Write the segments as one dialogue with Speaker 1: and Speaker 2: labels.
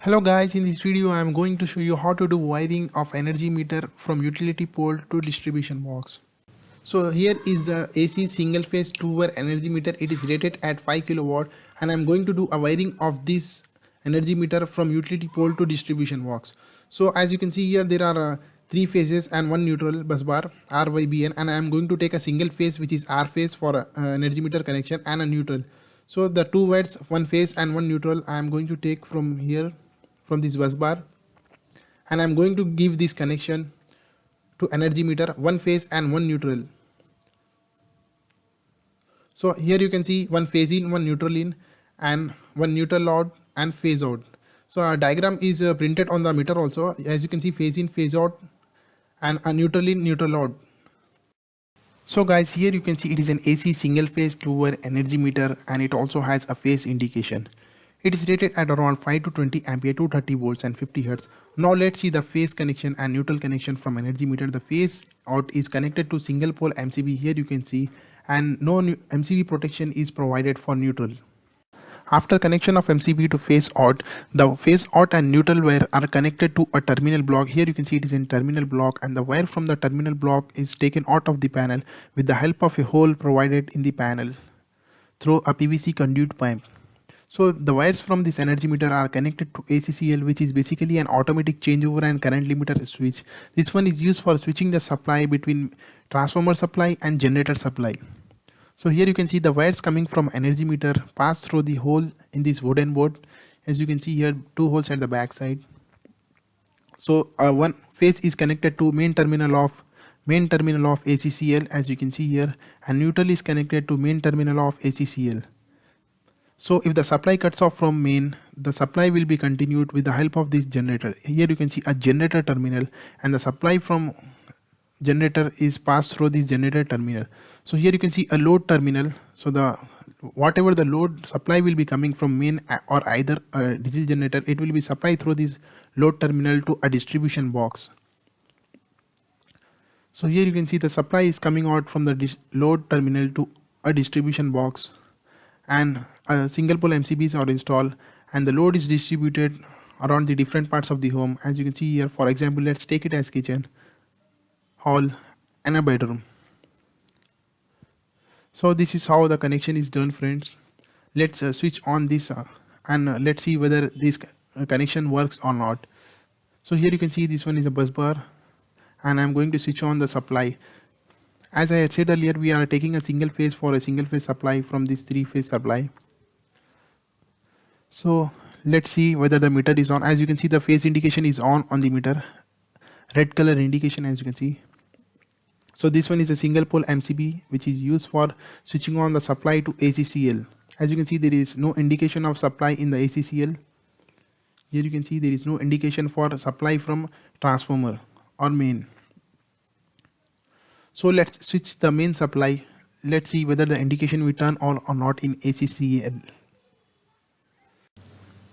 Speaker 1: Hello guys, in this video I am going to show you how to do wiring of energy meter from utility pole to distribution box. So here is the AC single phase 2-wire energy meter. It is rated at 5 kilowatt and I am going to do a wiring of this energy meter from utility pole to distribution box. So as you can see here, there are 3 phases and 1 neutral bus bar RYBN, and I am going to take a single phase which is R phase for energy meter connection and a neutral. So the 2 wires, 1 phase and 1 neutral, I am going to take from here, from this bus bar, and I'm going to give this connection to energy meter, 1 phase and 1 neutral. So here you can see 1 phase in, 1 neutral in, and 1 neutral out and phase out. So our diagram is printed on the meter also. As you can see, phase in, phase out, and a neutral in, neutral out. So guys, here you can see it is an AC single phase 2-wire energy meter, and it also has a phase indication. It is rated at around 5 to 20 ampere, 230 volts and 50 hertz. Now let's see the phase connection and neutral connection from energy meter. The phase out is connected to single pole MCB, here you can see, and no MCB protection is provided for neutral. After connection of MCB to phase out, the phase out and neutral wire are connected to a terminal block. Here you can see it is in terminal block, and the wire from the terminal block is taken out of the panel with the help of a hole provided in the panel through a PVC conduit pipe. So the wires from this energy meter are connected to ACCL, which is basically an automatic changeover and current limiter switch. This one is used for switching the supply between transformer supply and generator supply. So here you can see the wires coming from energy meter pass through the hole in this wooden board. As you can see here, 2 holes at the back side. So one phase is connected to main terminal of ACCL, as you can see here, and neutral is connected to main terminal of ACCL. So if the supply cuts off from main, the supply will be continued with the help of this generator. Here you can see a generator terminal, and the supply from generator is passed through this generator terminal. So here you can see a load terminal. So the whatever the load supply will be coming from main or either a diesel generator, it will be supplied through this load terminal to a distribution box. So here you can see the supply is coming out from the load terminal to a distribution box, and single pole MCBs are installed, and the load is distributed around the different parts of the home. As you can see here, for example, let's take it as kitchen, hall and a bedroom. So this is how the connection is done, friends. Let's switch on this and let's see whether this connection works or not. So here you can see this one is a bus bar, and I'm going to switch on the supply. As I had said earlier, we are taking a single phase for a single phase supply from this 3-phase supply. So let's see whether the meter is on. As you can see, the phase indication is on the meter, red color indication, as you can see. So this one is a single pole MCB, which is used for switching on the supply to ACCL. As you can see, there is no indication of supply in the ACCL. Here you can see there is no indication for supply from transformer or main. So let's switch the main supply. Let's see whether the indication will turn on or not in ACCL.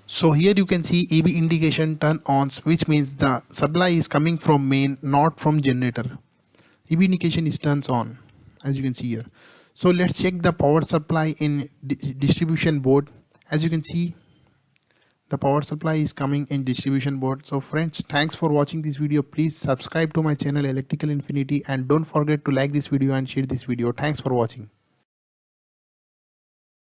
Speaker 1: So here you can see EB indication turn on, which means the supply is coming from main, not from generator. EB indication is turns on, as you can see here. So let's check the power supply in distribution board. As you can see, the power supply is coming in distribution board. So friends, thanks for watching this video. Please subscribe to my channel Electrical Infinity, and don't forget to like this video and share this video. Thanks for watching.